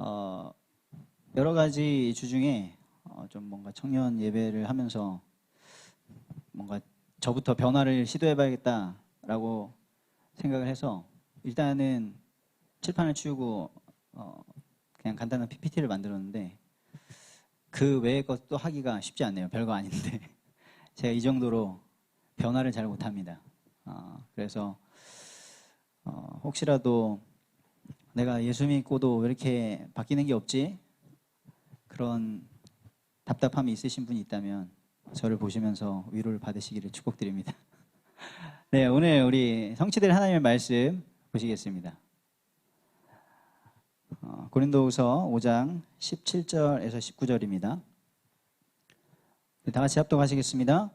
어, 여러 가지 주 중에 좀 뭔가 청년 예배를 하면서 뭔가 저부터 변화를 시도해봐야겠다라고 생각을 해서 일단은 칠판을 치우고 그냥 간단한 PPT를 만들었는데 그 외의 것도 하기가 쉽지 않네요. 별거 아닌데 제가 이 정도로 변화를 잘 못합니다. 그래서 혹시라도 내가 예수 믿고도 왜 이렇게 바뀌는 게 없지? 그런 답답함이 있으신 분이 있다면 저를 보시면서 위로를 받으시기를 축복드립니다. 네, 오늘 우리 성취될 하나님의 말씀 보시겠습니다. 고린도후서 5장 17절에서 19절입니다. 다 같이 합독하시겠습니다.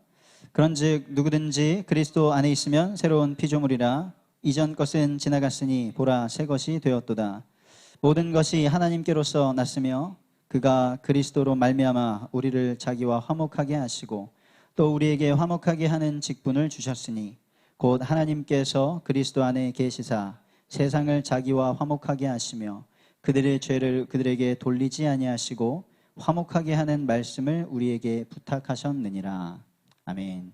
그런즉 누구든지 그리스도 안에 있으면 새로운 피조물이라 이전 것은 지나갔으니 보라 새 것이 되었도다. 모든 것이 하나님께로서 났으며 그가 그리스도로 말미암아 우리를 자기와 화목하게 하시고 또 우리에게 화목하게 하는 직분을 주셨으니 곧 하나님께서 그리스도 안에 계시사 세상을 자기와 화목하게 하시며 그들의 죄를 그들에게 돌리지 아니하시고 화목하게 하는 말씀을 우리에게 부탁하셨느니라. 아멘.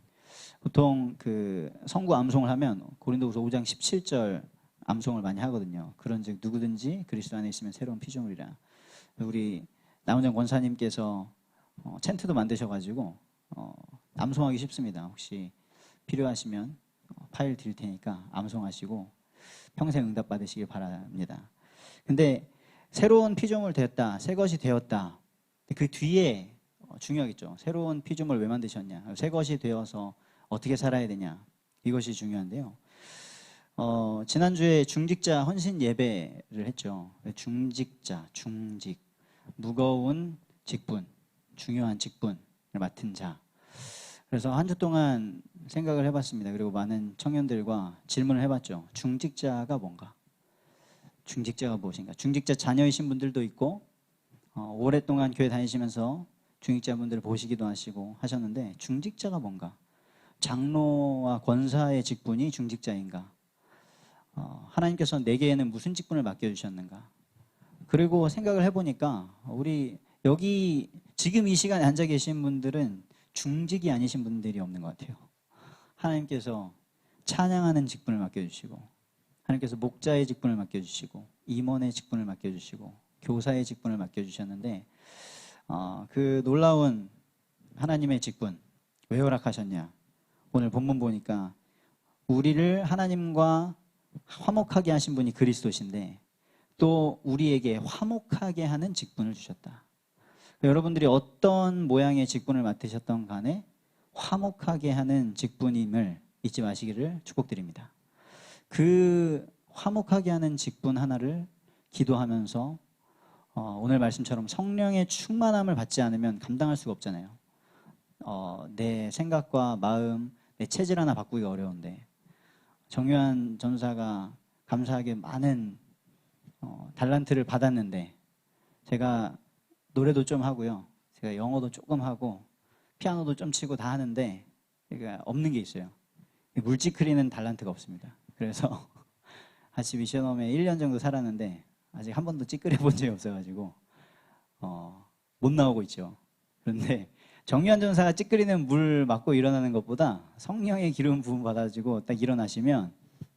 보통 그 성구 암송을 하면 고린도후서 5장 17절 암송을 많이 하거든요. 그런즉 누구든지 그리스도 안에 있으면 새로운 피조물이라. 우리 남은정 권사님께서 챈트도 만드셔가지고 암송하기 쉽습니다. 혹시 필요하시면 파일 드릴 테니까 암송하시고 평생 응답 받으시길 바랍니다. 근데 새로운 피조물 되었다, 새 것이 되었다. 그 뒤에 중요하겠죠. 새로운 피조물 왜 만드셨냐? 새 것이 되어서 어떻게 살아야 되냐? 이것이 중요한데요. 지난주에 중직자 헌신 예배를 했죠. 중직자, 중직, 무거운 직분, 중요한 직분을 맡은 자. 그래서 한 주 동안 생각을 해봤습니다. 그리고 많은 청년들과 질문을 해봤죠. 중직자가 뭔가? 중직자가 무엇인가? 중직자 자녀이신 분들도 있고 오랫동안 교회 다니시면서 중직자분들을 보시기도 하시고 하셨는데 중직자가 뭔가? 장로와 권사의 직분이 중직자인가? 하나님께서 내게에는 무슨 직분을 맡겨주셨는가? 그리고 생각을 해보니까 우리 여기 지금 이 시간에 앉아 계신 분들은 중직이 아니신 분들이 없는 것 같아요. 하나님께서 찬양하는 직분을 맡겨주시고 하나님께서 목자의 직분을 맡겨주시고 임원의 직분을 맡겨주시고 교사의 직분을 맡겨주셨는데 그 놀라운 하나님의 직분 왜 허락하셨냐? 오늘 본문 보니까 우리를 하나님과 화목하게 하신 분이 그리스도신데 또 우리에게 화목하게 하는 직분을 주셨다. 여러분들이 어떤 모양의 직분을 맡으셨던 간에 화목하게 하는 직분임을 잊지 마시기를 축복드립니다. 그 화목하게 하는 직분 하나를 기도하면서 오늘 말씀처럼 성령의 충만함을 받지 않으면 감당할 수가 없잖아요. 내 생각과 마음, 내 체질 하나 바꾸기가 어려운데 정유한 전사가 감사하게 많은 달란트를 받았는데 제가 노래도 좀 하고요. 제가 영어도 조금 하고 피아노도 좀 치고 다 하는데 그러니까 없는 게 있어요. 물찌크리는 달란트가 없습니다. 그래서 같이 미션홈에 1년 정도 살았는데 아직 한 번도 찌끄려 본 적이 없어가지고 못 나오고 있죠. 그런데 정유한 전사가 찌끄리는 물 맞고 일어나는 것보다 성령의 기름 부음 받아가지고 딱 일어나시면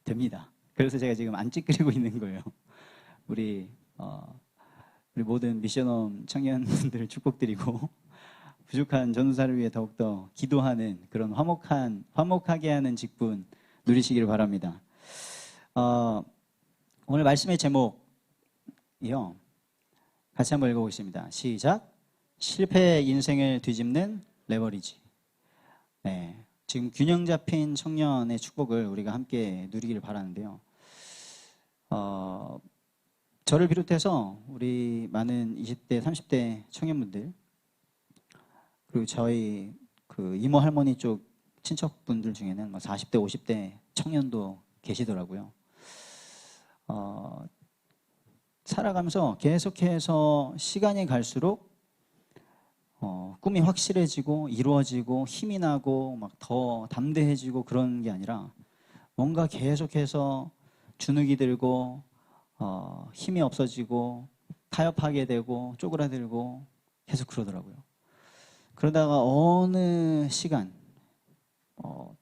됩니다. 그래서 제가 지금 안 찌끄리고 있는 거예요. 우리 모든 미션홈 청년분들을 축복드리고 부족한 전도사를 위해 더욱더 기도하는 그런 화목하게 하는 직분 누리시기를 바랍니다. 오늘 말씀의 제목이요. 같이 한번 읽어보겠습니다. 시작. 실패의 인생을 뒤집는 레버리지. 네, 지금 균형 잡힌 청년의 축복을 우리가 함께 누리기를 바라는데요. 저를 비롯해서 우리 많은 20대, 30대 청년분들 그리고 저희 그 이모 할머니 쪽 친척분들 중에는 40대, 50대 청년도 계시더라고요. 살아가면서 계속해서 시간이 갈수록 꿈이 확실해지고 이루어지고 힘이 나고 막 더 담대해지고 그런 게 아니라 뭔가 계속해서 주눅이 들고 힘이 없어지고 타협하게 되고 쪼그라들고 계속 그러더라고요. 그러다가 어느 시간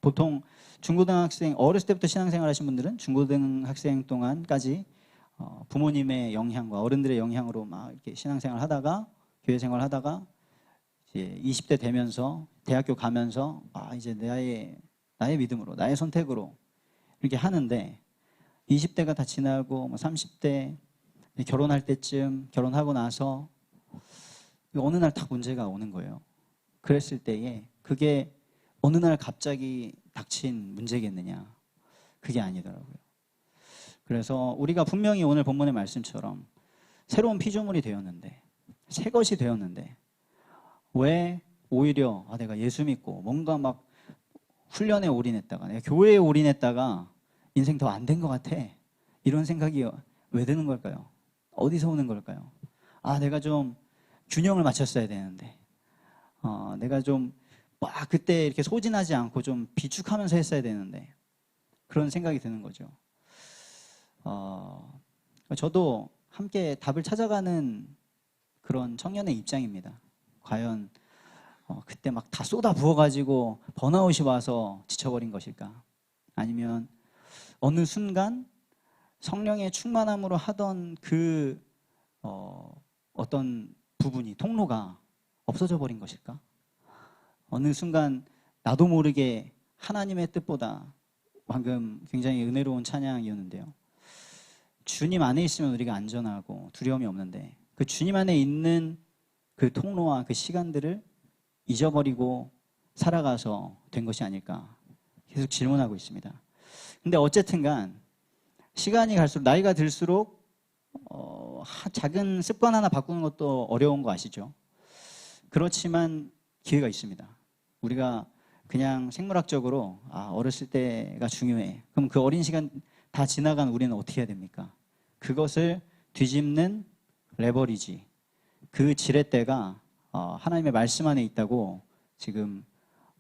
보통 중고등학생 어렸을 때부터 신앙생활 하신 분들은 중고등학생 동안까지 부모님의 영향과 어른들의 영향으로 막 이렇게 신앙생활 하다가 교회 생활 하다가 이제 20대 되면서 대학교 가면서 이제 나의 믿음으로 나의 선택으로 이렇게 하는데 20대가 다 지나고 30대 결혼할 때쯤 결혼하고 나서 어느 날 딱 문제가 오는 거예요. 그랬을 때에 그게 어느 날 갑자기 닥친 문제겠느냐? 그게 아니더라고요. 그래서 우리가 분명히 오늘 본문의 말씀처럼 새로운 피조물이 되었는데 새 것이 되었는데 왜 오히려 내가 예수 믿고 뭔가 막 훈련에 올인했다가 내가 교회에 올인했다가 인생 더 안 된 것 같아. 이런 생각이 왜 드는 걸까요? 어디서 오는 걸까요? 내가 좀 균형을 맞췄어야 되는데 내가 좀 그때 이렇게 소진하지 않고 좀 비축하면서 했어야 되는데 그런 생각이 드는 거죠. 저도 함께 답을 찾아가는 그런 청년의 입장입니다. 과연 그때 막 다 쏟아 부어가지고 번아웃이 와서 지쳐버린 것일까? 아니면 어느 순간 성령의 충만함으로 하던 그 어떤 부분이 통로가 없어져 버린 것일까? 어느 순간 나도 모르게 하나님의 뜻보다 방금 굉장히 은혜로운 찬양이었는데요. 주님 안에 있으면 우리가 안전하고 두려움이 없는데 그 주님 안에 있는 그 통로와 그 시간들을 잊어버리고 살아가서 된 것이 아닐까 계속 질문하고 있습니다. 근데 어쨌든 간 시간이 갈수록 나이가 들수록 작은 습관 하나 바꾸는 것도 어려운 거 아시죠? 그렇지만 기회가 있습니다. 우리가 그냥 생물학적으로 어렸을 때가 중요해. 그럼 그 어린 시간 다 지나간 우리는 어떻게 해야 됩니까? 그것을 뒤집는 레버리지, 그 지렛대가 하나님의 말씀 안에 있다고 지금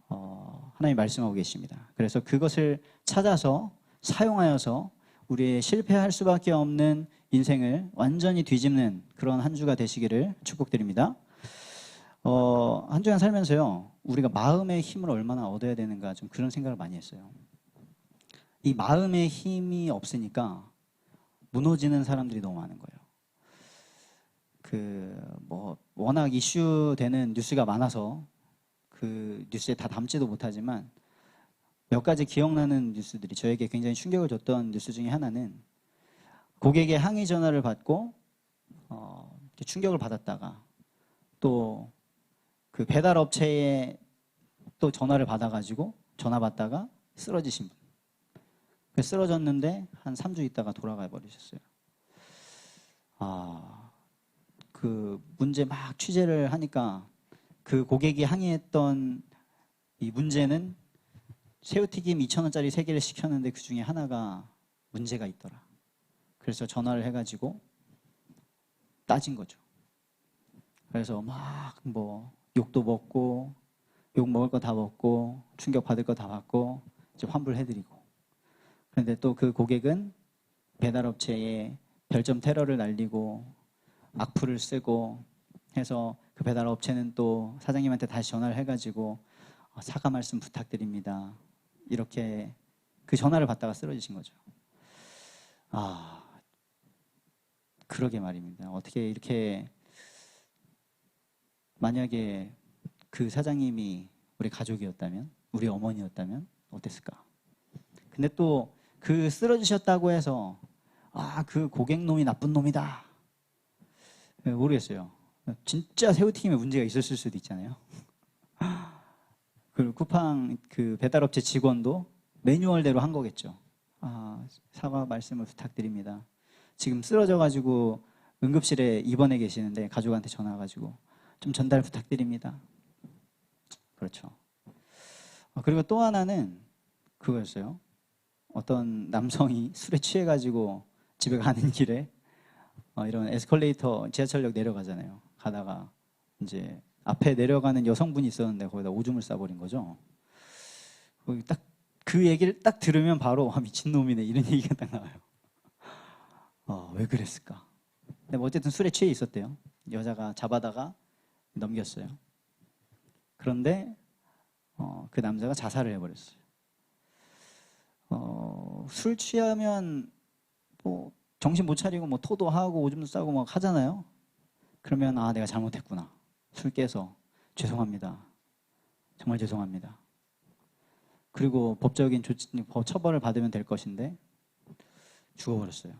하나님이 말씀하고 계십니다. 그래서 그것을 찾아서 사용하여서 우리의 실패할 수밖에 없는 인생을 완전히 뒤집는 그런 한 주가 되시기를 축복드립니다. 한 주간 살면서요, 우리가 마음의 힘을 얼마나 얻어야 되는가 좀 그런 생각을 많이 했어요. 이 마음의 힘이 없으니까 무너지는 사람들이 너무 많은 거예요. 워낙 이슈되는 뉴스가 많아서 그 뉴스에 다 담지도 못하지만 몇 가지 기억나는 뉴스들이 저에게 굉장히 충격을 줬던 뉴스 중에 하나는 고객의 항의 전화를 받고 충격을 받았다가 또 그 배달 업체에 또 전화를 받아가지고 전화 받다가 쓰러지신 분. 쓰러졌는데 한 3주 있다가 돌아가 버리셨어요. 그 문제 막 취재를 하니까 그 고객이 항의했던 이 문제는 새우튀김 2,000원짜리 3개를 시켰는데 그 중에 하나가 문제가 있더라. 그래서 전화를 해가지고 따진 거죠. 그래서 막 욕도 먹고 욕 먹을 거 다 먹고 충격 받을 거 다 받고 이제 환불해드리고. 그런데 또 그 고객은 배달업체에 별점 테러를 날리고 악플을 쓰고 해서 그 배달업체는 또 사장님한테 다시 전화를 해가지고 사과 말씀 부탁드립니다. 이렇게 그 전화를 받다가 쓰러지신 거죠. 그러게 말입니다. 어떻게 이렇게 만약에 그 사장님이 우리 가족이었다면, 우리 어머니였다면 어땠을까? 근데 또 그 쓰러지셨다고 해서 그 고객놈이 나쁜 놈이다. 모르겠어요. 진짜 새우튀김에 문제가 있었을 수도 있잖아요. 그 쿠팡 그 배달업체 직원도 매뉴얼대로 한 거겠죠. 사과 말씀을 부탁드립니다. 지금 쓰러져가지고 응급실에 입원해 계시는데 가족한테 전화가지고 좀 전달 부탁드립니다. 그렇죠. 그리고 또 하나는 그거였어요. 어떤 남성이 술에 취해가지고 집에 가는 길에 이런 에스컬레이터 지하철역 내려가잖아요. 가다가 이제 앞에 내려가는 여성분이 있었는데 거기다 오줌을 싸버린 거죠. 딱 그 얘기를 딱 들으면 바로 미친놈이네 이런 얘기가 딱 나와요. 왜 그랬을까? 근데 뭐 어쨌든 술에 취해 있었대요. 여자가 잡아다가 넘겼어요. 그런데 그 남자가 자살을 해버렸어요. 술 취하면 뭐 정신 못 차리고 뭐 토도 하고 오줌도 싸고 막 하잖아요. 그러면 아, 내가 잘못했구나. 술 깨서 죄송합니다. 정말 죄송합니다. 그리고 법적인 처벌을 받으면 될 것인데 죽어버렸어요.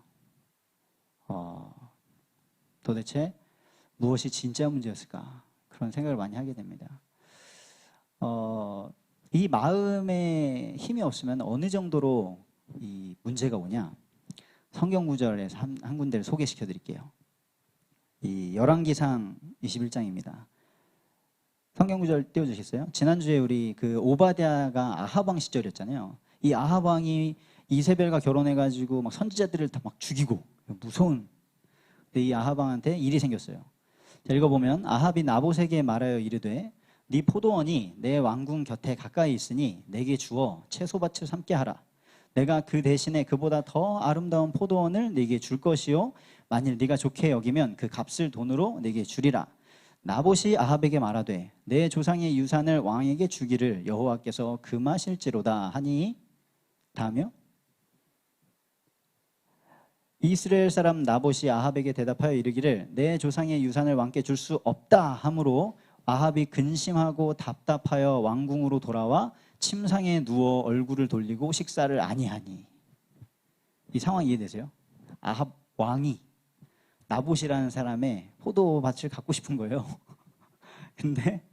도대체 무엇이 진짜 문제였을까? 그런 생각을 많이 하게 됩니다. 이 마음에 힘이 없으면 어느 정도로 이 문제가 오냐? 성경 구절에서 한 군데를 소개시켜 드릴게요. 이 열왕기상 21장입니다. 성경 구절 띄워주시겠어요? 지난주에 우리 그 오바댜가 아합 왕 시절이었잖아요. 이 아합 왕이 이세벨과 결혼해가지고 막 선지자들을 다 막 죽이고 무서운. 근데 이 아합 왕한테 일이 생겼어요. 자, 읽어보면 아합이 나봇에게 말하여 이르되 네 포도원이 내 왕궁 곁에 가까이 있으니 내게 주어 채소밭을 삼게 하라. 내가 그 대신에 그보다 더 아름다운 포도원을 네게 줄 것이요 만일 네가 좋게 여기면 그 값을 돈으로 네게 주리라. 나봇이 아합에게 말하되 내 조상의 유산을 왕에게 주기를 여호와께서 금하실지로다 하니 다음이요. 이스라엘 사람 나봇이 아합에게 대답하여 이르기를 내 조상의 유산을 왕께 줄 수 없다 하므로 아합이 근심하고 답답하여 왕궁으로 돌아와 침상에 누워 얼굴을 돌리고 식사를 아니하니. 이 상황 이해되세요? 아합 왕이 나봇이라는 사람의 포도밭을 갖고 싶은 거예요. 근데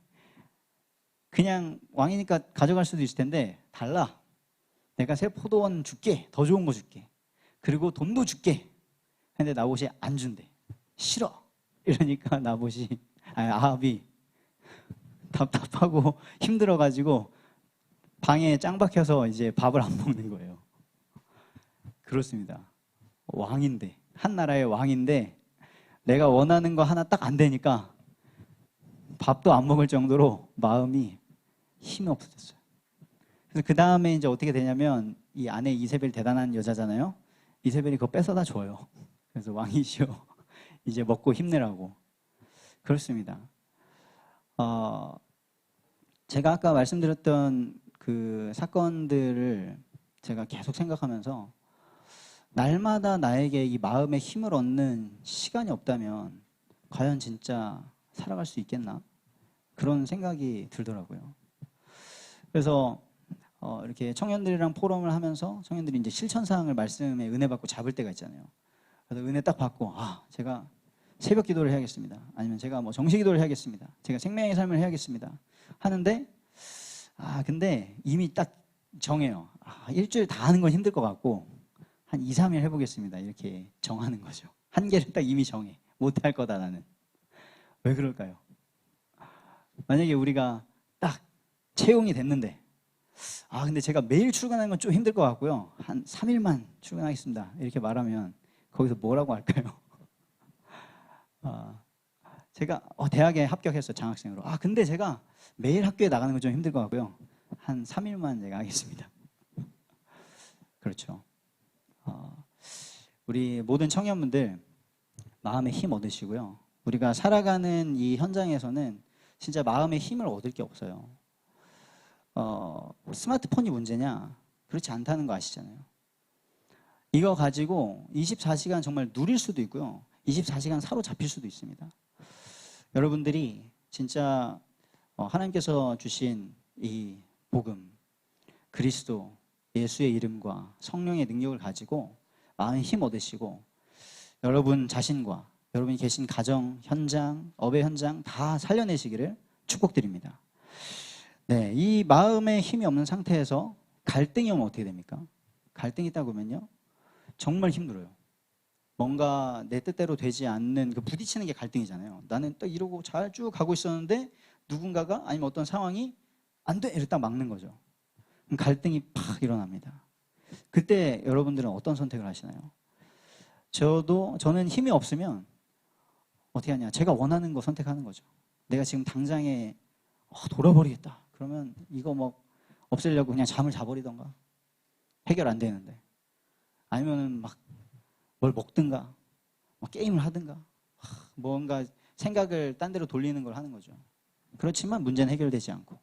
그냥 왕이니까 가져갈 수도 있을 텐데 달라. 내가 새 포도원 줄게. 더 좋은 거 줄게. 그리고 돈도 줄게. 근데 나봇이 안 준대. 싫어. 이러니까 아합이 답답하고 힘들어가지고 방에 짱 박혀서 이제 밥을 안 먹는 거예요. 그렇습니다. 왕인데, 한 나라의 왕인데 내가 원하는 거 하나 딱 안 되니까 밥도 안 먹을 정도로 마음이 힘이 없어졌어요. 그래서 그 다음에 이제 어떻게 되냐면 이 아내 이세벨 대단한 여자잖아요. 이세벨이 그거 뺏어다 줘요. 그래서 왕이시여 이제 먹고 힘내라고. 그렇습니다. 제가 아까 말씀드렸던 그 사건들을 제가 계속 생각하면서 날마다 나에게 이 마음의 힘을 얻는 시간이 없다면 과연 진짜 살아갈 수 있겠나? 그런 생각이 들더라고요. 그래서 이렇게 청년들이랑 포럼을 하면서 청년들이 이제 실천사항을 말씀에 은혜 받고 잡을 때가 있잖아요. 그래서 은혜 딱 받고 제가 새벽 기도를 해야겠습니다. 아니면 제가 뭐 정시 기도를 해야겠습니다. 제가 생명의 삶을 해야겠습니다. 하는데 근데 이미 딱 정해요. 일주일 다 하는 건 힘들 것 같고 한 2, 3일 해보겠습니다. 이렇게 정하는 거죠. 한계를 딱 이미 정해. 못할 거다 나는. 왜 그럴까요? 만약에 우리가 딱 채용이 됐는데 근데 제가 매일 출근하는 건 좀 힘들 것 같고요. 한 3일만 출근하겠습니다. 이렇게 말하면 거기서 뭐라고 할까요? 제가 대학에 합격했어요. 장학생으로. 근데 제가 매일 학교에 나가는 건 좀 힘들 것 같고요. 한 3일만 제가 하겠습니다. 그렇죠. 우리 모든 청년분들 마음에 힘 얻으시고요. 우리가 살아가는 이 현장에서는 진짜 마음의 힘을 얻을 게 없어요. 스마트폰이 문제냐? 그렇지 않다는 거 아시잖아요. 이거 가지고 24시간 정말 누릴 수도 있고요. 24시간 사로잡힐 수도 있습니다. 여러분들이 진짜 하나님께서 주신 이 복음, 그리스도, 예수의 이름과 성령의 능력을 가지고 마음에 힘 얻으시고 여러분 자신과 여러분이 계신 가정, 현장, 업의 현장 다 살려내시기를 축복드립니다. 네, 이 마음에 힘이 없는 상태에서 갈등이 오면 어떻게 됩니까? 갈등이 있다고 하면요. 정말 힘들어요. 뭔가 내 뜻대로 되지 않는 그 부딪히는 게 갈등이잖아요. 나는 딱 이러고 잘 쭉 가고 있었는데 누군가가 아니면 어떤 상황이 안 돼! 이렇게 딱 막는 거죠. 그럼 갈등이 팍 일어납니다. 그때 여러분들은 어떤 선택을 하시나요? 저는 힘이 없으면 어떻게 하냐. 제가 원하는 거 선택하는 거죠. 내가 지금 당장에 돌아버리겠다. 그러면 이거 뭐 없애려고 그냥 잠을 자버리던가. 해결 안 되는데. 아니면은 막 뭘 먹든가. 뭐 게임을 하든가 뭔가 생각을 딴 데로 돌리는 걸 하는 거죠. 그렇지만 문제는 해결되지 않고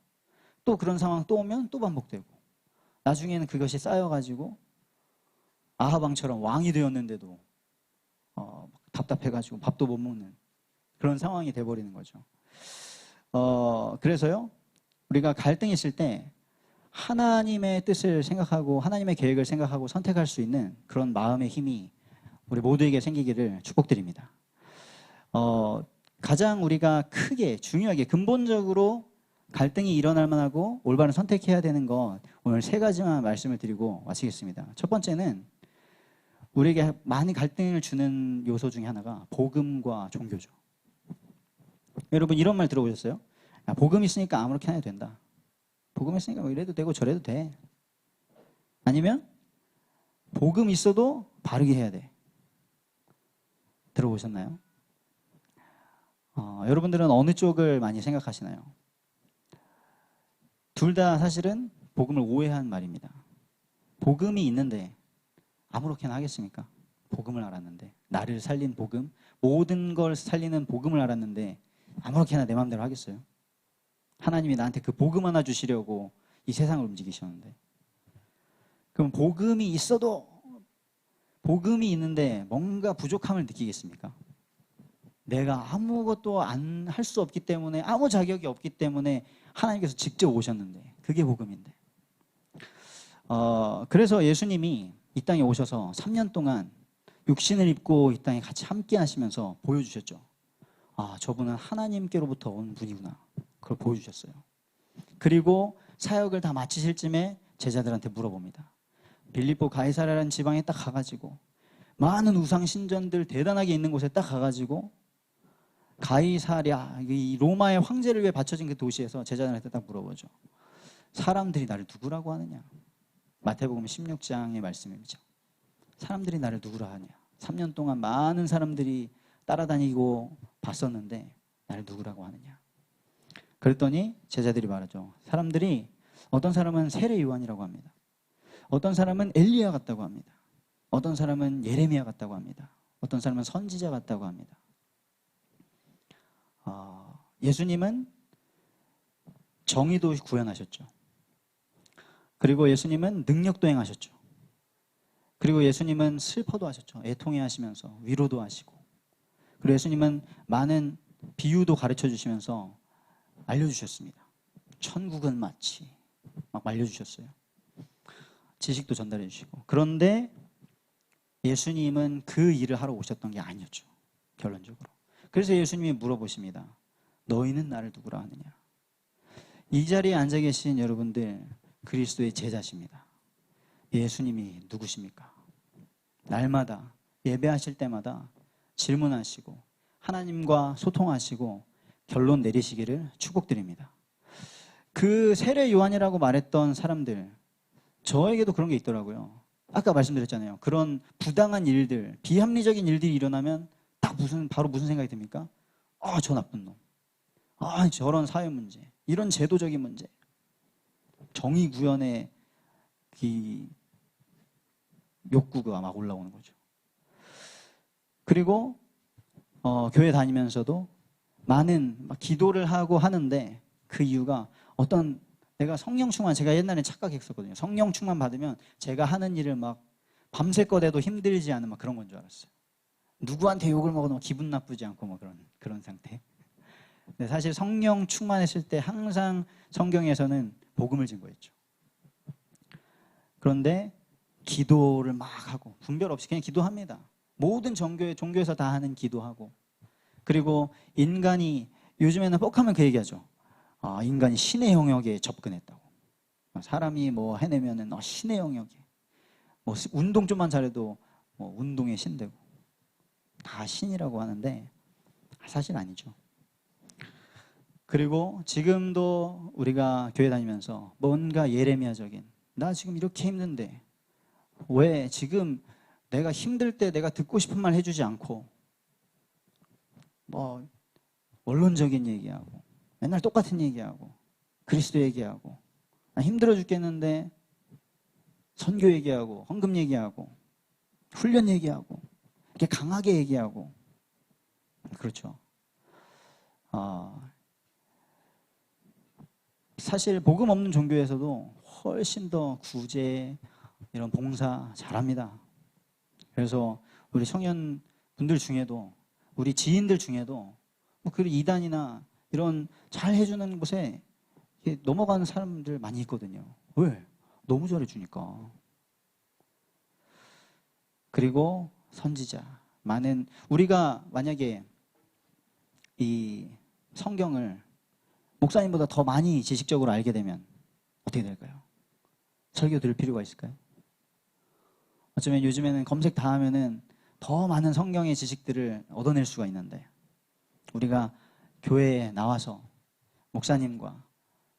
또 그런 상황 또 오면 또 반복되고 나중에는 그것이 쌓여가지고 아하방처럼 왕이 되었는데도 답답해가지고 밥도 못 먹는 그런 상황이 돼버리는 거죠. 그래서요, 우리가 갈등이 있을 때 하나님의 뜻을 생각하고 하나님의 계획을 생각하고 선택할 수 있는 그런 마음의 힘이 우리 모두에게 생기기를 축복드립니다. 가장 우리가 크게 중요하게 근본적으로 갈등이 일어날 만하고 올바른 선택해야 되는 것 오늘 세 가지만 말씀을 드리고 마치겠습니다. 첫 번째는 우리에게 많이 갈등을 주는 요소 중에 하나가 복음과 종교죠. 여러분 이런 말 들어보셨어요? 야, 복음 있으니까 아무렇게나 해도 된다. 복음 있으니까 뭐 이래도 되고 저래도 돼. 아니면 복음 있어도 바르게 해야 돼. 들어보셨나요? 여러분들은 어느 쪽을 많이 생각하시나요? 둘 다 사실은 복음을 오해한 말입니다. 복음이 있는데 아무렇게나 하겠습니까? 복음을 알았는데 나를 살린 복음, 모든 걸 살리는 복음을 알았는데 아무렇게나 내 마음대로 하겠어요? 하나님이 나한테 그 복음 하나 주시려고 이 세상을 움직이셨는데 그럼 복음이 있어도 복음이 있는데 뭔가 부족함을 느끼겠습니까? 내가 아무것도 안 할 수 없기 때문에 아무 자격이 없기 때문에 하나님께서 직접 오셨는데 그게 복음인데 그래서 예수님이 이 땅에 오셔서 3년 동안 육신을 입고 이 땅에 같이 함께 하시면서 보여주셨죠. 아, 저분은 하나님께로부터 온 분이구나. 그걸 보여주셨어요. 그리고 사역을 다 마치실 쯤에 제자들한테 물어봅니다. 빌립보 가이사랴라는 지방에 딱 가가지고 많은 우상 신전들 대단하게 있는 곳에 딱 가가지고 가이사랴, 이 로마의 황제를 위해 바쳐진 그 도시에서 제자들한테 딱 물어보죠. 사람들이 나를 누구라고 하느냐? 마태복음 16장의 말씀이죠. 사람들이 나를 누구라 하냐? 3년 동안 많은 사람들이 따라다니고 봤었는데 나를 누구라고 하느냐? 그랬더니 제자들이 말하죠. 사람들이 어떤 사람은 세례 요한이라고 합니다. 어떤 사람은 엘리야 같다고 합니다. 어떤 사람은 예레미야 같다고 합니다. 어떤 사람은 선지자 같다고 합니다. 예수님은 정의도 구현하셨죠. 그리고 예수님은 능력도 행하셨죠. 그리고 예수님은 슬퍼도 하셨죠. 애통해 하시면서 위로도 하시고. 그리고 예수님은 많은 비유도 가르쳐 주시면서 알려주셨습니다. 천국은 마치 막 알려주셨어요. 지식도 전달해 주시고. 그런데 예수님은 그 일을 하러 오셨던 게 아니었죠. 결론적으로. 그래서 예수님이 물어보십니다. 너희는 나를 누구라 하느냐? 이 자리에 앉아 계신 여러분들 그리스도의 제자십니다. 예수님이 누구십니까? 날마다 예배하실 때마다 질문하시고 하나님과 소통하시고 결론 내리시기를 축복드립니다. 그 세례 요한이라고 말했던 사람들 저에게도 그런 게 있더라고요. 아까 말씀드렸잖아요. 그런 부당한 일들, 비합리적인 일들이 일어나면 딱 바로 무슨 생각이 듭니까? 아, 저 나쁜 놈. 아, 저런 사회 문제. 이런 제도적인 문제. 정의 구현의 이 욕구가 막 올라오는 거죠. 그리고 교회 다니면서도 많은 막 기도를 하고 하는데 그 이유가 어떤 내가 성령 충만, 제가 옛날에 착각했었거든요. 성령 충만 받으면 제가 하는 일을 막 밤새껏 해도 힘들지 않은 막 그런 건 줄 알았어요. 누구한테 욕을 먹어도 기분 나쁘지 않고 뭐 그런 상태. 근데 사실 성령 충만했을 때 항상 성경에서는 복음을 증거했죠. 그런데 기도를 막 하고 분별 없이 그냥 기도합니다. 모든 종교에서 다 하는 기도하고 그리고 인간이 요즘에는 뻑하면 그 얘기하죠. 인간이 신의 영역에 접근했다고. 사람이 뭐 해내면은 신의 영역에 뭐 운동 좀만 잘해도 뭐 운동의 신 되고 다 신이라고 하는데 사실 아니죠. 그리고 지금도 우리가 교회 다니면서 뭔가 예레미야적인 나 지금 이렇게 힘든데 왜 지금 내가 힘들 때 내가 듣고 싶은 말 해주지 않고 뭐 원론적인 얘기하고 맨날 똑같은 얘기하고 그리스도 얘기하고 나 힘들어 죽겠는데 선교 얘기하고 헌금 얘기하고 훈련 얘기하고 이렇게 강하게 얘기하고 그렇죠. 사실 복음 없는 종교에서도 훨씬 더 구제 이런 봉사 잘합니다. 그래서 우리 청년 분들 중에도 우리 지인들 중에도 그 이단이나 이런 잘 해주는 곳에 넘어가는 사람들 많이 있거든요. 왜? 너무 잘해주니까. 그리고 선지자 많은 우리가 만약에 이 성경을 목사님보다 더 많이 지식적으로 알게 되면 어떻게 될까요? 설교 들을 필요가 있을까요? 어쩌면 요즘에는 검색 다 하면은 더 많은 성경의 지식들을 얻어낼 수가 있는데 우리가 교회에 나와서 목사님과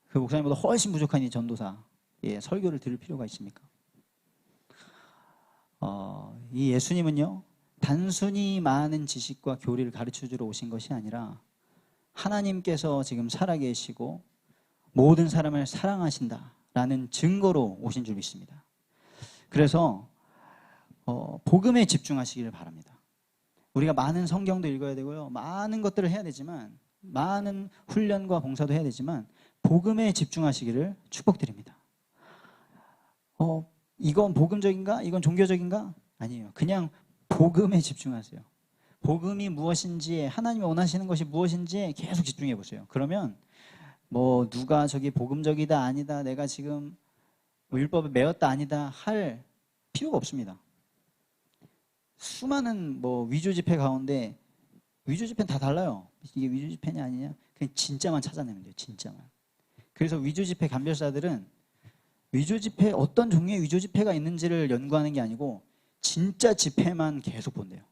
그 목사님보다 훨씬 부족한 이 전도사의 설교를 들을 필요가 있습니까? 이 예수님은요 단순히 많은 지식과 교리를 가르쳐주러 오신 것이 아니라 하나님께서 지금 살아계시고 모든 사람을 사랑하신다라는 증거로 오신 줄 믿습니다. 그래서 복음에 집중하시기를 바랍니다. 우리가 많은 성경도 읽어야 되고요. 많은 것들을 해야 되지만 많은 훈련과 봉사도 해야 되지만 복음에 집중하시기를 축복드립니다. 이건 복음적인가? 이건 종교적인가? 아니에요. 그냥 복음에 집중하세요. 복음이 무엇인지 하나님이 원하시는 것이 무엇인지에 계속 집중해 보세요. 그러면 뭐 누가 저기 복음적이다 아니다 내가 지금 뭐 율법에 매였다 아니다 할 필요가 없습니다. 수많은 뭐 위조 지폐 가운데 위조 지폐는 다 달라요. 이게 위조 지폐냐 아니냐 그냥 진짜만 찾아내면 돼요. 진짜만. 그래서 위조 지폐 감별사들은 위조 지폐 어떤 종류의 위조 지폐가 있는지를 연구하는 게 아니고 진짜 지폐만 계속 본대요.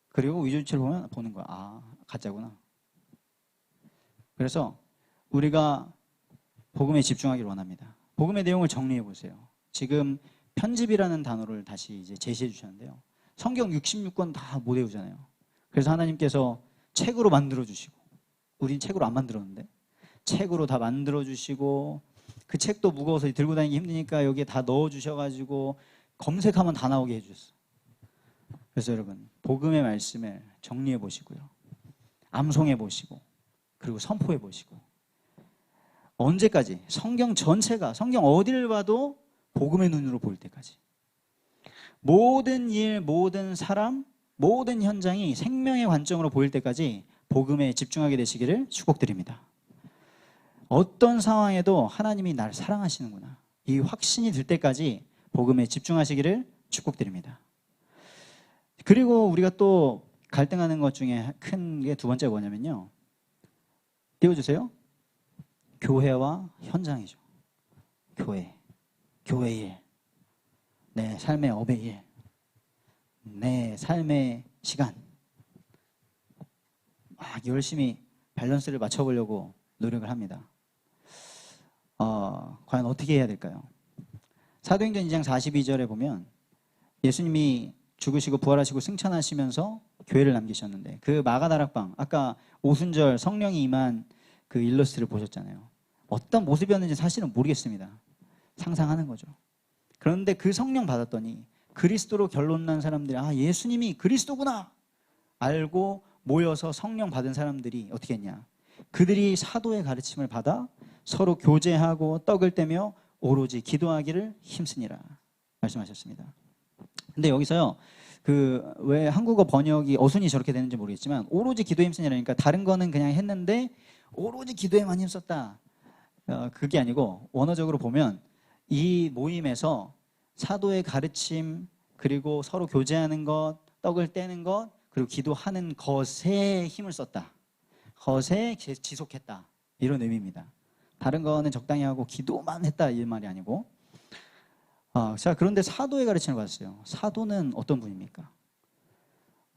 그리고 위조 지폐를 보는 거야. 아, 가짜구나. 그래서 우리가 복음에 집중하기를 원합니다. 복음의 내용을 정리해 보세요. 지금 편집이라는 단어를 다시 이제 제시해 주셨는데요. 성경 66권 다 못 외우잖아요. 그래서 하나님께서 책으로 만들어 주시고 우린 책으로 안 만들었는데 책으로 다 만들어 주시고 그 책도 무거워서 들고 다니기 힘드니까 여기에 다 넣어 주셔가지고 검색하면 다 나오게 해주셨어요. 그래서 여러분 복음의 말씀을 정리해 보시고요. 암송해 보시고 그리고 선포해 보시고 언제까지? 성경 전체가 성경 어디를 봐도 복음의 눈으로 볼 때까지 모든 일, 모든 사람, 모든 현장이 생명의 관점으로 보일 때까지 복음에 집중하게 되시기를 축복드립니다. 어떤 상황에도 하나님이 나를 사랑하시는구나 이 확신이 들 때까지 복음에 집중하시기를 축복드립니다. 그리고 우리가 또 갈등하는 것 중에 큰 게 두 번째가 뭐냐면요. 띄워주세요. 교회와 현장이죠. 교회 일, 내 삶의 업의 일, 내 삶의 시간 막 열심히 밸런스를 맞춰보려고 노력을 합니다. 과연 어떻게 해야 될까요? 사도행전 2장 42절에 보면 예수님이 죽으시고 부활하시고 승천하시면서 교회를 남기셨는데 그 마가다락방 아까 오순절 성령이 임한 그 일러스트를 보셨잖아요. 어떤 모습이었는지 사실은 모르겠습니다. 상상하는 거죠. 그런데 그 성령 받았더니 그리스도로 결론난 사람들이 아 예수님이 그리스도구나 알고 모여서 성령 받은 사람들이 어떻게 했냐. 그들이 사도의 가르침을 받아 서로 교제하고 떡을 떼며 오로지 기도하기를 힘쓰니라 말씀하셨습니다. 근데 여기서요 그 왜 한국어 번역이 어순이 저렇게 되는지 모르겠지만 오로지 기도에 힘쓰니라니까 다른 거는 그냥 했는데 오로지 기도에만 힘썼다 그게 아니고 원어적으로 보면 이 모임에서 사도의 가르침 그리고 서로 교제하는 것 떡을 떼는 것 그리고 기도하는 것에 힘을 썼다 것에 지속했다 이런 의미입니다. 다른 거는 적당히 하고 기도만 했다 이 말이 아니고 자 그런데 사도의 가르침을 받았어요. 사도는 어떤 분입니까?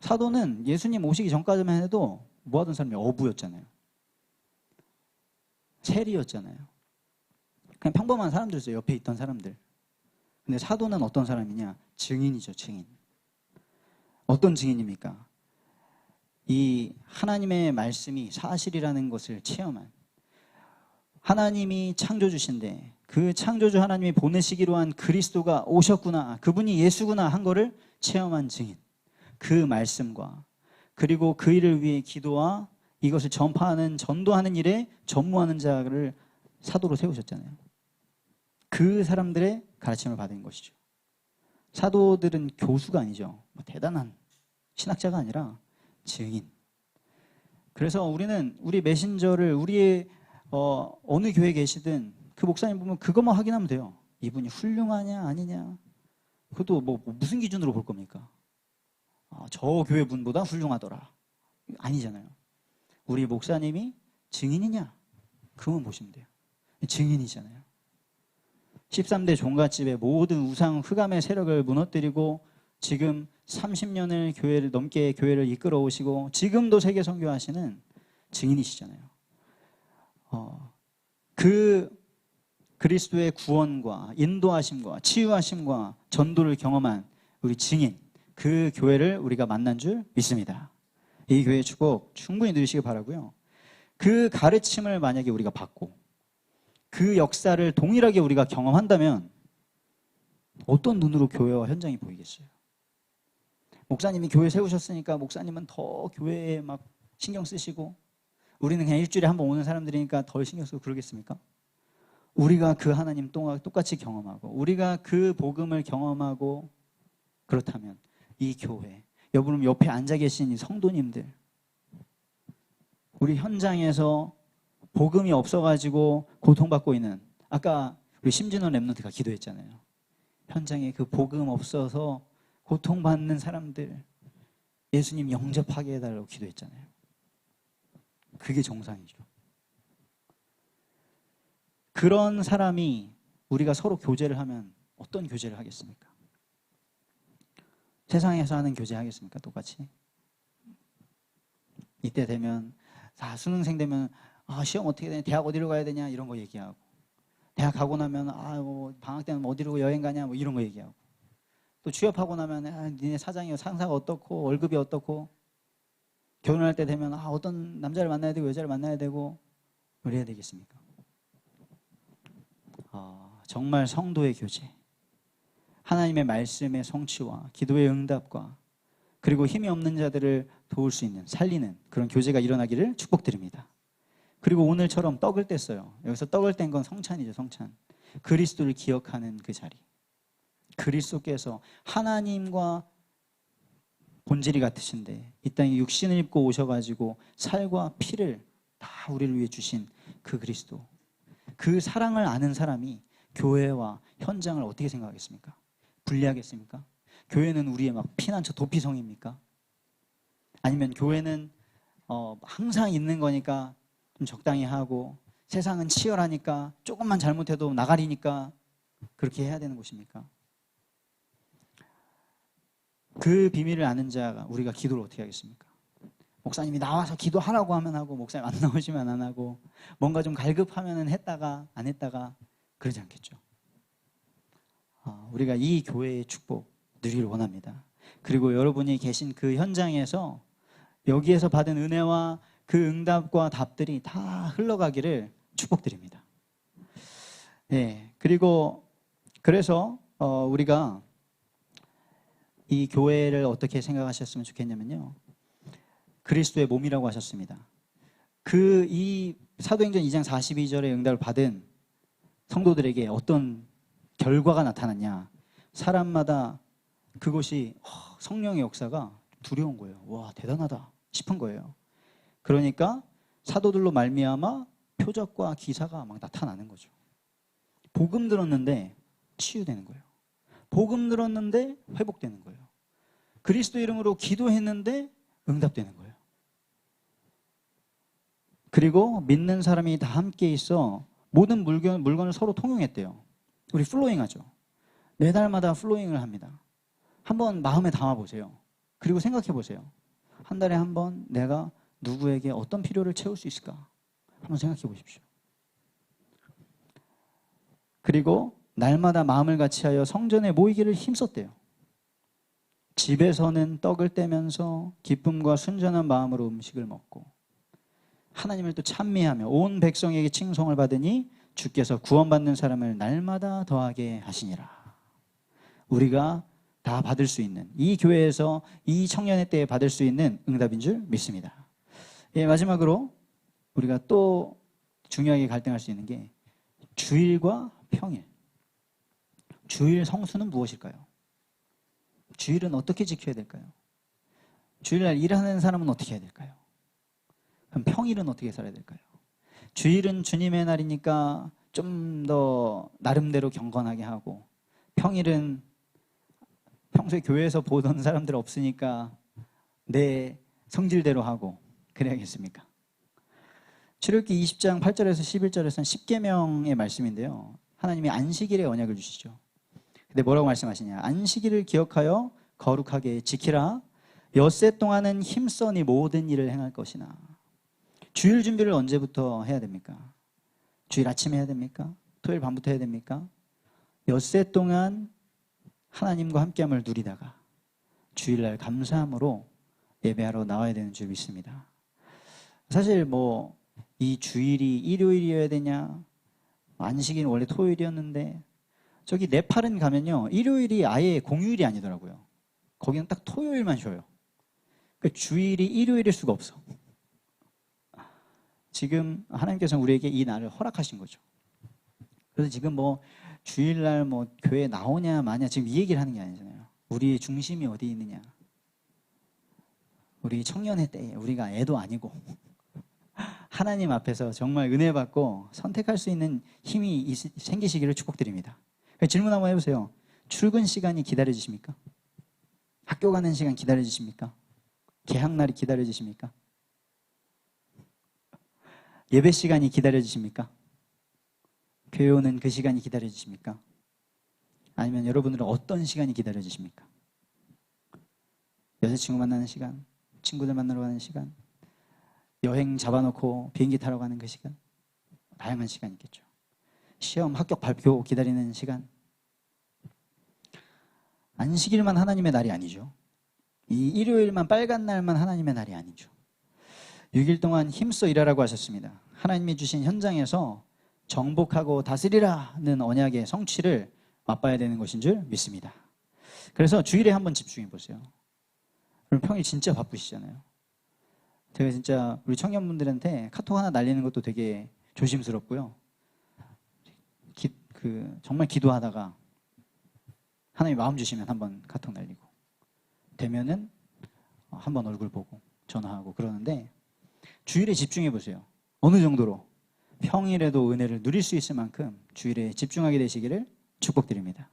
사도는 예수님 오시기 전까지만 해도 뭐 하던 사람이 어부였잖아요. 세리였잖아요. 그냥 평범한 사람들이었어요. 옆에 있던 사람들. 근데 사도는 어떤 사람이냐? 증인이죠. 증인. 어떤 증인입니까? 이 하나님의 말씀이 사실이라는 것을 체험한 하나님이 창조주신데 그 창조주 하나님이 보내시기로 한 그리스도가 오셨구나 그분이 예수구나 한 거를 체험한 증인 그 말씀과 그리고 그 일을 위해 기도와 이것을 전파하는 전도하는 일에 전무하는 자를 사도로 세우셨잖아요. 그 사람들의 가르침을 받은 것이죠. 사도들은 교수가 아니죠. 대단한 신학자가 아니라 증인. 그래서 우리는 우리 메신저를 우리의 어느 교회에 계시든 그 목사님 보면 그것만 확인하면 돼요. 이분이 훌륭하냐 아니냐. 그것도 뭐 무슨 기준으로 볼 겁니까? 저 교회 분보다 훌륭하더라. 아니잖아요. 우리 목사님이 증인이냐? 그만 보시면 돼요. 증인이잖아요. 13대 종갓집의 모든 우상 흑암의 세력을 무너뜨리고 지금 30년을 넘게 교회를 이끌어 오시고 지금도 세계 선교하시는 증인이시잖아요. 그 그리스도의 구원과 인도하심과 치유하심과 전도를 경험한 우리 증인, 그 교회를 우리가 만난 줄 믿습니다. 이 교회의 축복 충분히 누리시기 바라고요. 그 가르침을 만약에 우리가 받고 그 역사를 동일하게 우리가 경험한다면 어떤 눈으로 교회와 현장이 보이겠어요? 목사님이 교회 세우셨으니까 목사님은 더 교회에 막 신경 쓰시고 우리는 그냥 일주일에 한 번 오는 사람들이니까 덜 신경 쓰고 그러겠습니까? 우리가 그 하나님 똑같이 경험하고 우리가 그 복음을 경험하고 그렇다면 이 교회, 여러분 옆에 앉아 계신 이 성도님들, 우리 현장에서 복음이 없어가지고 고통받고 있는, 아까 우리 심진원 랩런트가 기도했잖아요. 현장에 그 복음 없어서 고통받는 사람들 예수님 영접하게 해달라고 기도했잖아요. 그게 정상이죠. 그런 사람이 우리가 서로 교제를 하면 어떤 교제를 하겠습니까? 세상에서 하는 교제 하겠습니까? 똑같이? 이때 되면 수능생 되면 시험 어떻게 되냐, 대학 어디로 가야 되냐 이런 거 얘기하고, 대학 가고 나면 뭐 방학 때는 어디로 여행 가냐 뭐 이런 거 얘기하고, 또 취업하고 나면 니네 사장이 상사가 어떻고 월급이 어떻고, 결혼할 때 되면 어떤 남자를 만나야 되고 여자를 만나야 되고 그래야 되겠습니까? 정말 성도의 교제, 하나님의 말씀의 성취와 기도의 응답과 그리고 힘이 없는 자들을 도울 수 있는, 살리는 그런 교제가 일어나기를 축복드립니다. 그리고 오늘처럼 떡을 뗐어요. 여기서 떡을 뗀 건 성찬이죠. 성찬. 그리스도를 기억하는 그 자리. 그리스도께서 하나님과 본질이 같으신데 이 땅에 육신을 입고 오셔가지고 살과 피를 다 우리를 위해 주신 그 그리스도, 그 사랑을 아는 사람이 교회와 현장을 어떻게 생각하겠습니까? 분리하겠습니까? 교회는 우리의 막 피난처 도피성입니까? 아니면 교회는 항상 있는 거니까 좀 적당히 하고, 세상은 치열하니까 조금만 잘못해도 나가리니까 그렇게 해야 되는 곳입니까? 그 비밀을 아는 자가 우리가 기도를 어떻게 하겠습니까? 목사님이 나와서 기도하라고 하면 하고, 목사님 안 나오시면 안 하고, 뭔가 좀 갈급하면 했다가 안 했다가 그러지 않겠죠. 우리가 이 교회의 축복 누리기를 원합니다. 그리고 여러분이 계신 그 현장에서 여기에서 받은 은혜와 그 응답과 답들이 다 흘러가기를 축복드립니다. 네, 그리고 그래서 우리가 이 교회를 어떻게 생각하셨으면 좋겠냐면요, 그리스도의 몸이라고 하셨습니다. 이 사도행전 2장 42절의 응답을 받은 성도들에게 어떤 결과가 나타났냐, 사람마다 그것이 성령의 역사가 두려운 거예요. 와, 대단하다 싶은 거예요. 그러니까 사도들로 말미암아 표적과 기사가 막 나타나는 거죠. 복음 들었는데 치유되는 거예요. 복음 들었는데 회복되는 거예요. 그리스도 이름으로 기도했는데 응답되는 거예요. 그리고 믿는 사람이 다 함께 있어 모든 물건을 서로 통용했대요. 우리 플로잉하죠. 매달마다 플로잉을 합니다. 한번 마음에 담아보세요. 그리고 생각해보세요. 한 달에 한 번 내가 누구에게 어떤 필요를 채울 수 있을까? 한번 생각해 보십시오. 그리고 날마다 마음을 같이하여 성전에 모이기를 힘썼대요. 집에서는 떡을 떼면서 기쁨과 순전한 마음으로 음식을 먹고 하나님을 또 찬미하며 온 백성에게 칭송을 받으니 주께서 구원받는 사람을 날마다 더하게 하시니라. 우리가 다 받을 수 있는, 이 교회에서 이 청년의 때에 받을 수 있는 응답인 줄 믿습니다. 예, 마지막으로 우리가 또 중요하게 갈등할 수 있는 게 주일과 평일. 주일 성수는 무엇일까요? 주일은 어떻게 지켜야 될까요? 주일날 일하는 사람은 어떻게 해야 될까요? 그럼 평일은 어떻게 살아야 될까요? 주일은 주님의 날이니까 좀 더 나름대로 경건하게 하고, 평일은 평소에 교회에서 보던 사람들 없으니까 내 성질대로 하고 그래야겠습니까? 출애굽기 20장 8절에서 11절에서는 10계명의 말씀인데요. 하나님이 안식일에 언약을 주시죠. 근데 뭐라고 말씀하시냐? 안식일을 기억하여 거룩하게 지키라. 엿새 동안은 힘써 네 모든 일을 행할 것이나. 주일 준비를 언제부터 해야 됩니까? 주일 아침에 해야 됩니까? 토요일 밤부터 해야 됩니까? 엿새 동안 하나님과 함께함을 누리다가 주일날 감사함으로 예배하러 나와야 되는 줄 믿습니다. 사실 뭐 이 주일이 일요일이어야 되냐, 안식일은 원래 토요일이었는데, 저기 네팔은 가면요 일요일이 아예 공휴일이 아니더라고요. 거기는 딱 토요일만 쉬어요. 그러니까 주일이 일요일일 수가 없어. 지금 하나님께서 우리에게 이 날을 허락하신 거죠. 그래서 지금 뭐 주일날 뭐 교회 나오냐 마냐 지금 이 얘기를 하는 게 아니잖아요. 우리의 중심이 어디 있느냐. 우리 청년의 때에 우리가 애도 아니고 하나님 앞에서 정말 은혜 받고 선택할 수 있는 힘이 생기시기를 축복드립니다. 질문 한번 해보세요. 출근 시간이 기다려지십니까? 학교 가는 시간 기다려지십니까? 개학날이 기다려지십니까? 예배 시간이 기다려지십니까? 교회 오는 그 시간이 기다려지십니까? 아니면 여러분들은 어떤 시간이 기다려지십니까? 여자친구 만나는 시간, 친구들 만나러 가는 시간, 여행 잡아놓고 비행기 타러 가는 그 시간, 다양한 시간이 있겠죠. 시험, 합격 발표 기다리는 시간. 안식일만 하나님의 날이 아니죠. 이 일요일만 빨간 날만 하나님의 날이 아니죠. 6일 동안 힘써 일하라고 하셨습니다. 하나님이 주신 현장에서 정복하고 다스리라는 언약의 성취를 맛봐야 되는 것인 줄 믿습니다. 그래서 주일에 한번 집중해 보세요. 그럼 평일 진짜 바쁘시잖아요. 제가 진짜 우리 청년분들한테 카톡 하나 날리는 것도 되게 조심스럽고요. 정말 기도하다가 하나님 마음 주시면 한번 카톡 날리고, 되면은 한번 얼굴 보고 전화하고 그러는데, 주일에 집중해 보세요. 어느 정도로 평일에도 은혜를 누릴 수 있을 만큼 주일에 집중하게 되시기를 축복드립니다.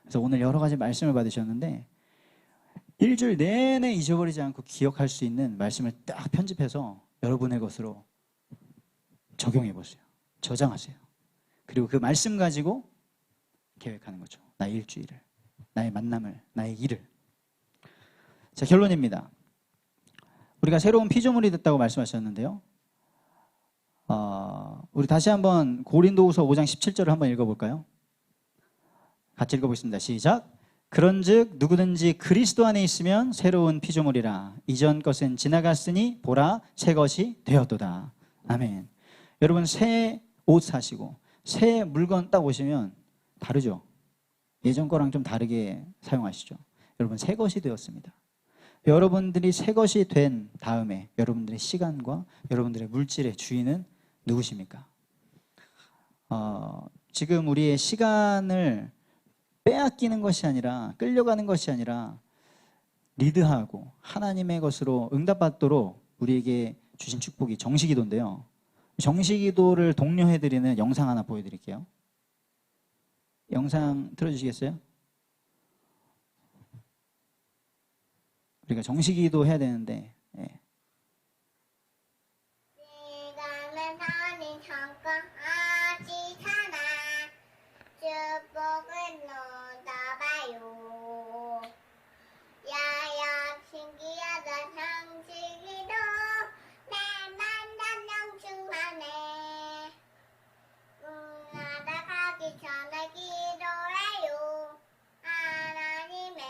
그래서 오늘 여러 가지 말씀을 받으셨는데, 일주일 내내 잊어버리지 않고 기억할 수 있는 말씀을 딱 편집해서 여러분의 것으로 적용해 보세요. 저장하세요. 그리고 그 말씀 가지고 계획하는 거죠. 나의 일주일을, 나의 만남을, 나의 일을. 자, 결론입니다. 우리가 새로운 피조물이 됐다고 말씀하셨는데요. 우리 다시 한번 고린도후서 5장 17절을 한번 읽어볼까요? 같이 읽어보겠습니다. 시작. 그런즉 누구든지 그리스도 안에 있으면 새로운 피조물이라. 이전 것은 지나갔으니 보라 새 것이 되었도다. 아멘. 여러분 새 옷 사시고 새 물건 딱 오시면 다르죠? 예전 거랑 좀 다르게 사용하시죠? 여러분 새 것이 되었습니다. 여러분들이 새 것이 된 다음에 여러분들의 시간과 여러분들의 물질의 주인은 누구십니까? 지금 우리의 시간을 빼앗기는 것이 아니라, 끌려가는 것이 아니라 리드하고 하나님의 것으로 응답받도록 우리에게 주신 축복이 정시기도인데요. 정시기도를 독려해드리는 영상 하나 보여드릴게요. 영상 틀어주시겠어요? 우리가 정시기도 해야 되는데, 예. 축복을 넣어봐요. 야야 신기하다 상식이도 내 만남 영충하네. 날아가기 전에 기도해요. 하나님의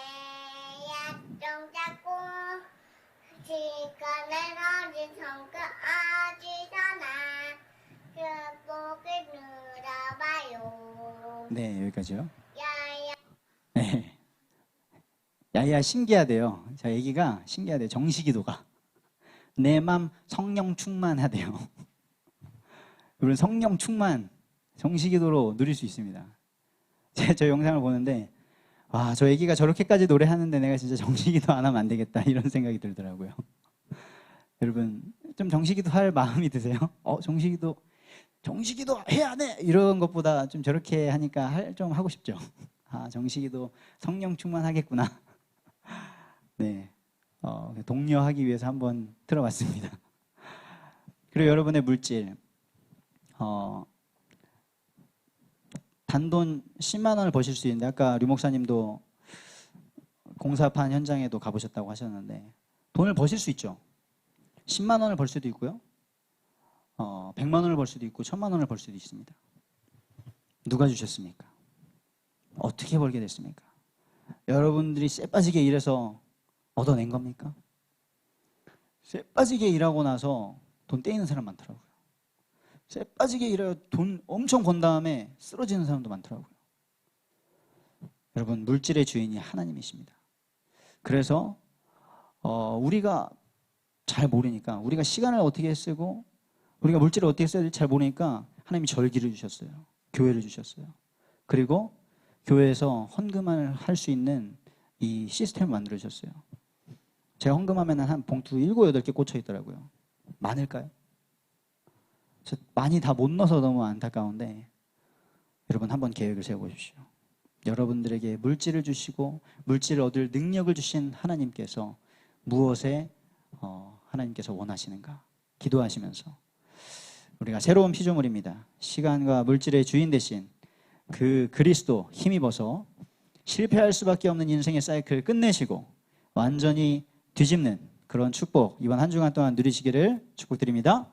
약정 잡고 시간을 어진 성까지 전하 축복을 누려봐요. 네, 여기까지요. 야야. 네. 야야 신기하대요. 자, 애기가 신기하대요. 정식기도가. 내 맘 성령 충만하대요. 여러분 성령 충만 정식기도로 누릴 수 있습니다. 제가 저 영상을 보는데 와, 저 애기가 저렇게까지 노래하는데 내가 진짜 정식기도 안 하면 안 되겠다 이런 생각이 들더라고요. 여러분 좀 정식기도 할 마음이 드세요? 정식기도 해야 돼 이런 것보다 좀 저렇게 하니까 좀 하고 싶죠. 아, 정식기도 성령 충만하겠구나. 네, 독려하기 위해서 한번 들어봤습니다. 그리고 여러분의 물질, 단돈 10만 원을 버실 수 있는데 아까 류 목사님도 공사판 현장에도 가보셨다고 하셨는데 돈을 버실 수 있죠. 10만 원을 벌 수도 있고요. 100만 원을 벌 수도 있고 1000만 원을 벌 수도 있습니다. 누가 주셨습니까? 어떻게 벌게 됐습니까? 여러분들이 쎄 빠지게 일해서 얻어낸 겁니까? 쎄 빠지게 일하고 나서 돈 떼이는 사람 많더라고요. 쎄 빠지게 일하여 돈 엄청 번 다음에 쓰러지는 사람도 많더라고요. 여러분 물질의 주인이 하나님이십니다. 그래서 우리가 잘 모르니까 우리가 시간을 어떻게 쓰고 우리가 물질을 어떻게 써야 될지 잘 모르니까 하나님이 절기를 주셨어요. 교회를 주셨어요. 그리고 교회에서 헌금을 할 수 있는 이 시스템을 만들어 주셨어요. 제가 헌금하면 한 봉투 7, 8개 꽂혀 있더라고요. 많을까요? 저 많이 다 못 넣어서 너무 안타까운데 여러분 한번 계획을 세워보십시오. 여러분들에게 물질을 주시고 물질을 얻을 능력을 주신 하나님께서 무엇에 하나님께서 원하시는가 기도하시면서 우리가 새로운 피조물입니다. 시간과 물질의 주인 대신 그 그리스도 힘입어서 실패할 수밖에 없는 인생의 사이클을 끝내시고 완전히 뒤집는 그런 축복 이번 한 주간 동안 누리시기를 축복드립니다.